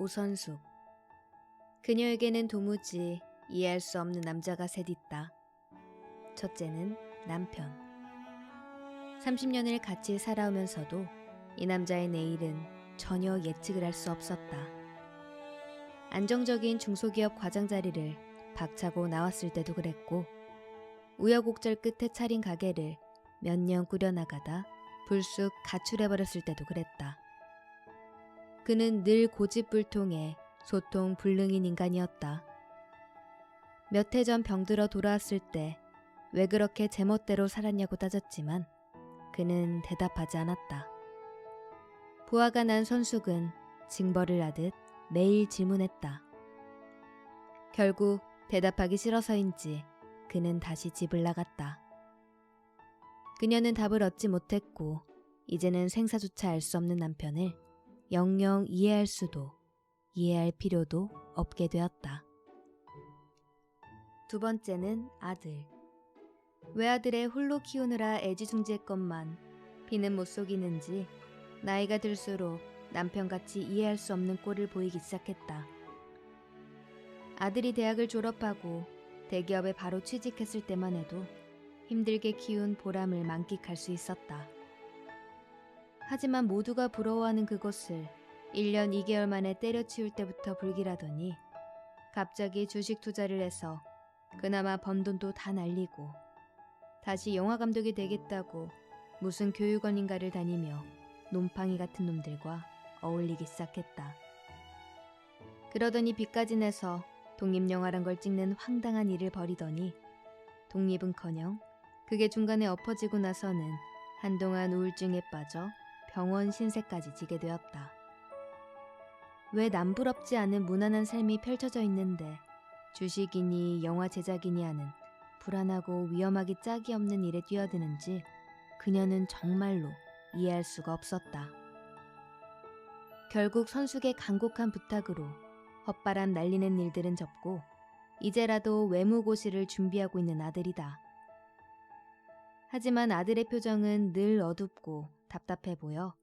오선숙. 그녀에게는 도무지 이해할 수 없는 남자가 셋 있다. 첫째는 남편. 30년을 같이 살아오면서도 이 남자의 내일은 전혀 예측을 할 수 없었다. 안정적인 중소기업 과장 자리를 박차고 나왔을 때도 그랬고, 우여곡절 끝에 차린 가게를 몇 년 꾸려나가다 불쑥 가출해버렸을 때도 그랬다. 그는 늘 고집불통의 소통 불능인 인간이었다. 몇 해 전 병들어 돌아왔을 때 왜 그렇게 제멋대로 살았냐고 따졌지만 그는 대답하지 않았다. 부하가 난 선숙은 징벌을 하듯 매일 질문했다. 결국 대답하기 싫어서인지 그는 다시 집을 나갔다. 그녀는 답을 얻지 못했고 이제는 생사조차 알 수 없는 남편을 영영 이해할 수도 이해할 필요도 없게 되었다. 두 번째는 아들. 외아들의 홀로 키우느라 애지중지했건만 비는 못 속이는지 나이가 들수록 남편같이 이해할 수 없는 꼴을 보이기 시작했다. 아들이 대학을 졸업하고 대기업에 바로 취직했을 때만 해도 힘들게 키운 보람을 만끽할 수 있었다. 하지만 모두가 부러워하는 그것을 1년 2개월 만에 때려치울 때부터 불길하더니 갑자기 주식 투자를 해서 그나마 번 돈도 다 날리고 다시 영화감독이 되겠다고 무슨 교육원인가를 다니며 놈팡이 같은 놈들과 어울리기 시작했다. 그러더니 빚까지 내서 독립영화란 걸 찍는 황당한 일을 벌이더니 독립은커녕 그게 중간에 엎어지고 나서는 한동안 우울증에 빠져 병원 신세까지 지게 되었다. 왜 남부럽지 않은 무난한 삶이 펼쳐져 있는데 주식이니 영화 제작이니 하는 불안하고 위험하기 짝이 없는 일에 뛰어드는지 그녀는 정말로 이해할 수가 없었다. 결국 선숙의 간곡한 부탁으로 헛바람 날리는 일들은 접고 이제라도 외무고시를 준비하고 있는 아들이다. 하지만 아들의 표정은 늘 어둡고 답답해 보여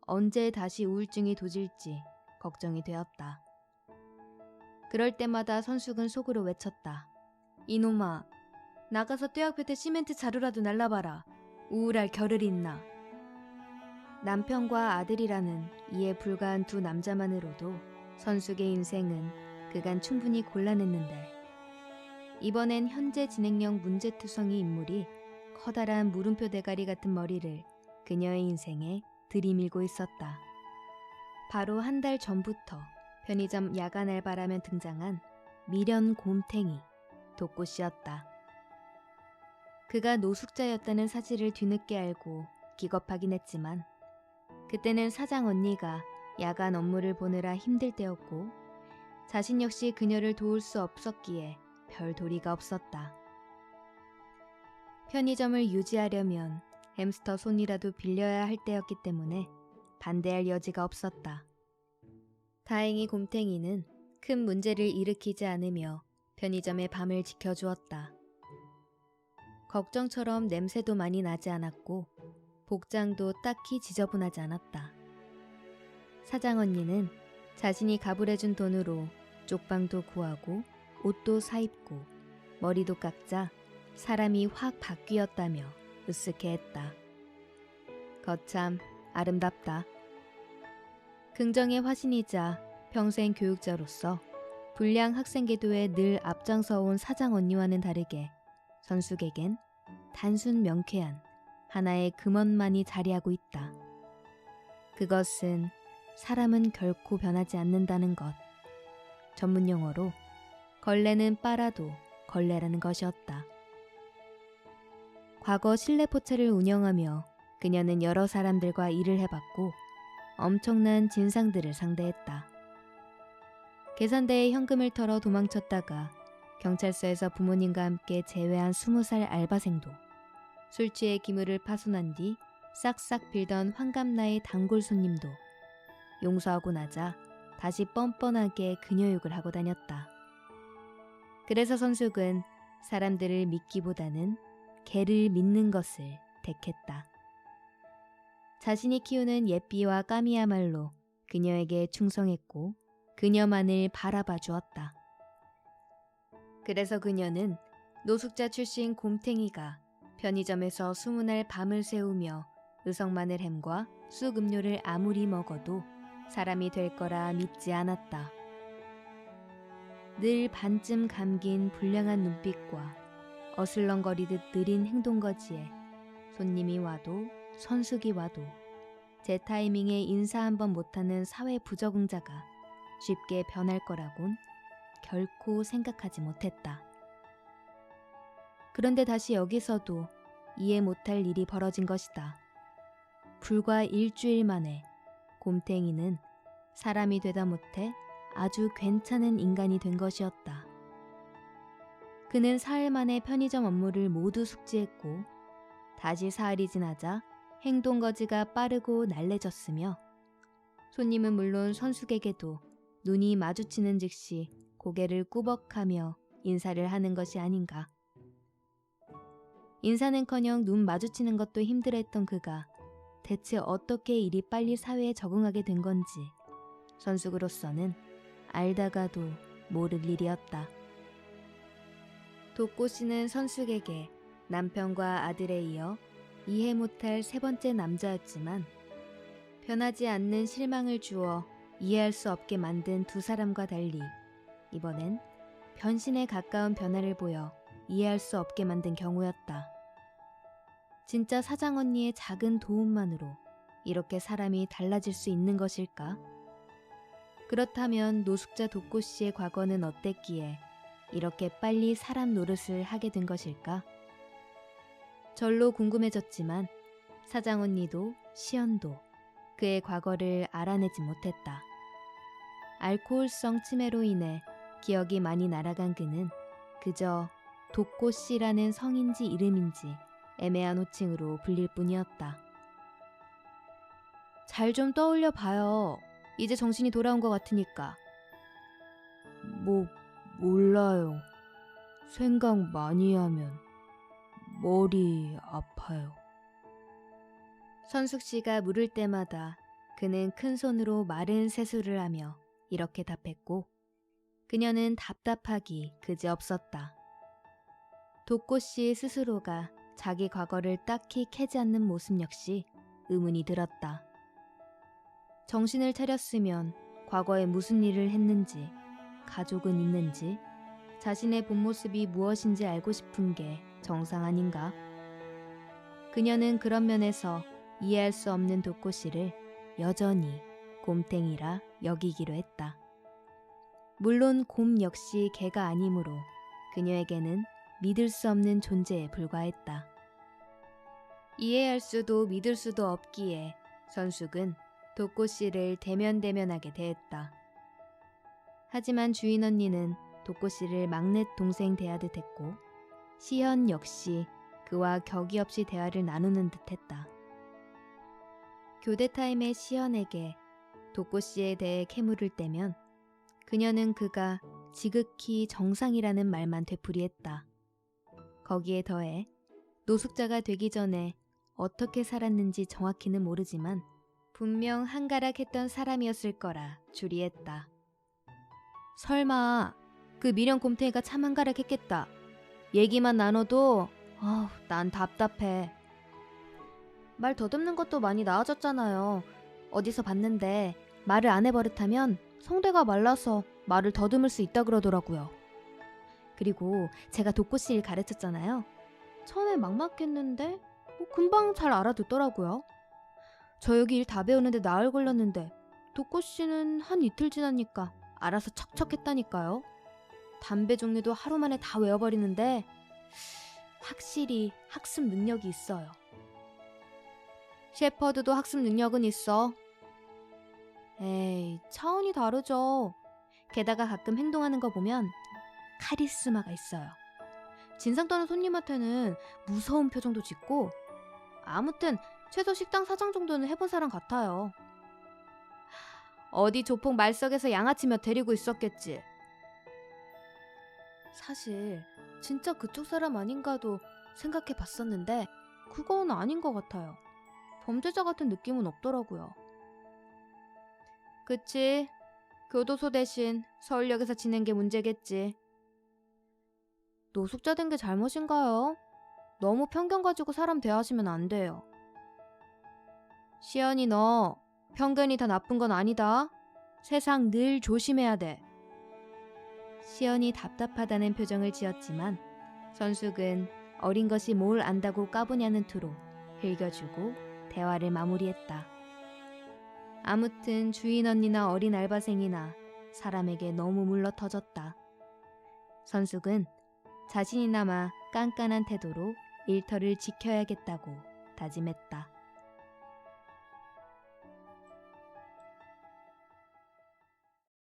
언제 다시 우울증이 도질지 걱정이 되었다. 그럴 때마다 선숙은 속으로 외쳤다. 이놈아, 나가서 떼약볕에 시멘트 자루라도 날라봐라. 우울할 겨를이 있나. 남편과 아들이라는 이해 불가한 두 남자만으로도 선숙의 인생은 그간 충분히 곤란했는데 이번엔 현재 진행형 문제투성이 인물이 커다란 물음표 대가리 같은 머리를 그녀의 인생에 들이밀고 있었다. 바로 한 달 전부터 편의점 야간 알바라면 등장한 미련 곰탱이 독고씨였다. 그가 노숙자였다는 사실을 뒤늦게 알고 기겁하긴 했지만 그때는 사장 언니가 야간 업무를 보느라 힘들 때였고 자신 역시 그녀를 도울 수 없었기에 별 도리가 없었다. 편의점을 유지하려면 햄스터 손이라도 빌려야 할 때였기 때문에 반대할 여지가 없었다. 다행히 곰탱이는 큰 문제를 일으키지 않으며 편의점의 밤을 지켜주었다. 걱정처럼 냄새도 많이 나지 않았고 복장도 딱히 지저분하지 않았다. 사장 언니는 자신이 가불해준 돈으로 쪽방도 구하고 옷도 사입고 머리도 깎자 사람이 확 바뀌었다며 으쓱해했다. 거참 아름답다. 긍정의 화신이자 평생 교육자로서 불량 학생계도에 늘 앞장서온 사장 언니와는 다르게 선숙에겐 단순 명쾌한 하나의 금원만이 자리하고 있다. 그것은 사람은 결코 변하지 않는다는 것. 전문용어로 걸레는 빨아도 걸레라는 것이었다. 과거 실내포차를 운영하며 그녀는 여러 사람들과 일을 해봤고 엄청난 진상들을 상대했다. 계산대에 현금을 털어 도망쳤다가 경찰서에서 부모님과 함께 제외한 20살 알바생도 술 취해 기물을 파손한 뒤 싹싹 빌던 환갑나이 단골 손님도 용서하고 나자 다시 뻔뻔하게 그녀 욕을 하고 다녔다. 그래서 선숙은 사람들을 믿기보다는 개를 믿는 것을 택했다. 자신이 키우는 예삐와 까미야말로 그녀에게 충성했고 그녀만을 바라봐 주었다. 그래서 그녀는 노숙자 출신 곰탱이가 편의점에서 20알 밤을 새우며 의성마늘 햄과 쑥 음료를 아무리 먹어도 사람이 될 거라 믿지 않았다. 늘 반쯤 감긴 불량한 눈빛과 어슬렁거리듯 느린 행동거지에 손님이 와도 선숙이 와도 제 타이밍에 인사 한번 못하는 사회 부적응자가 쉽게 변할 거라곤 결코 생각하지 못했다. 그런데 다시 여기서도 이해 못할 일이 벌어진 것이다. 불과 일주일 만에 곰탱이는 사람이 되다 못해 아주 괜찮은 인간이 된 것이었다. 그는 사흘 만에 편의점 업무를 모두 숙지했고 다시 사흘이 지나자 행동거지가 빠르고 날래졌으며 손님은 물론 선숙에게도 눈이 마주치는 즉시 고개를 꾸벅하며 인사를 하는 것이 아닌가. 인사는커녕 눈 마주치는 것도 힘들어했던 그가 대체 어떻게 이리 빨리 사회에 적응하게 된 건지 선숙으로서는 알다가도 모를 일이었다. 독고 씨는 선숙에게 남편과 아들에 이어 이해 못할 세 번째 남자였지만 변하지 않는 실망을 주어 이해할 수 없게 만든 두 사람과 달리 이번엔 변신에 가까운 변화를 보여 이해할 수 없게 만든 경우였다. 진짜 사장 언니의 작은 도움만으로 이렇게 사람이 달라질 수 있는 것일까? 그렇다면 노숙자 독고 씨의 과거는 어땠기에 이렇게 빨리 사람 노릇을 하게 된 것일까? 절로 궁금해졌지만 사장 언니도 시연도 그의 과거를 알아내지 못했다. 알코올성 치매로 인해 기억이 많이 날아간 그는 그저 독고 씨라는 성인지 이름인지 애매한 호칭으로 불릴 뿐이었다. 잘 좀 떠올려 봐요. 이제 정신이 돌아온 것 같으니까. 몰라요. 생각 많이 하면 머리 아파요. 선숙 씨가 물을 때마다 그는 큰 손으로 마른 세수를 하며 이렇게 답했고 그녀는 답답하기 그지없었다. 독고 씨 스스로가 자기 과거를 딱히 캐지 않는 모습 역시 의문이 들었다. 정신을 차렸으면 과거에 무슨 일을 했는지, 가족은 있는지, 자신의 본 모습이 무엇인지 알고 싶은 게 정상 아닌가? 그녀는 그런 면에서 이해할 수 없는 독고 씨를 여전히 곰탱이라 여기기로 했다. 물론 곰 역시 개가 아니므로 그녀에게는 믿을 수 없는 존재에 불과했다. 이해할 수도 믿을 수도 없기에 선숙은 독고 씨를 대면대면하게 대했다. 하지만 주인 언니는 독고 씨를 막내 동생 대하듯 했고 시현 역시 그와 격이 없이 대화를 나누는 듯 했다. 교대 타임에 시현에게 독고 씨에 대해 캐물을 때면 그녀는 그가 지극히 정상이라는 말만 되풀이했다. 거기에 더해 노숙자가 되기 전에 어떻게 살았는지 정확히는 모르지만 분명 한가락했던 사람이었을 거라 주리했다. 설마 그 미련 곰탱이가 참 한가락했겠다. 얘기만 나눠도 난 답답해. 말 더듬는 것도 많이 나아졌잖아요. 어디서 봤는데 말을 안 해버릇하면 성대가 말라서 말을 더듬을 수 있다 그러더라고요. 그리고 제가 독고 씨를 가르쳤잖아요. 처음에 막막했는데 금방 잘 알아듣더라고요. 저 여기 일 다 배우는데 나흘 걸렸는데 독고 씨는 한 이틀 지나니까 알아서 척척했다니까요. 담배 종류도 하루 만에 다 외워버리는데 확실히 학습 능력이 있어요. 셰퍼드도 학습 능력은 있어. 에이, 차원이 다르죠. 게다가 가끔 행동하는 거 보면 카리스마가 있어요. 진상 떠는 손님한테는 무서운 표정도 짓고 아무튼 최소 식당 사장 정도는 해본 사람 같아요. 어디 조폭 말석에서 양아치 몇 데리고 있었겠지. 사실 진짜 그쪽 사람 아닌가도 생각해 봤었는데 그건 아닌 것 같아요. 범죄자 같은 느낌은 없더라고요. 그치? 교도소 대신 서울역에서 지낸 게 문제겠지. 노숙자 된 게 잘못인가요? 너무 편견 가지고 사람 대하시면 안 돼요. 시연이 너 편견이 다 나쁜 건 아니다. 세상 늘 조심해야 돼. 시연이 답답하다는 표정을 지었지만 선숙은 어린 것이 뭘 안다고 까부냐는 투로 흘겨주고 대화를 마무리했다. 아무튼 주인 언니나 어린 알바생이나 사람에게 너무 물러터졌다. 선숙은 자신이나마 깐깐한 태도로 일터를 지켜야겠다고 다짐했다.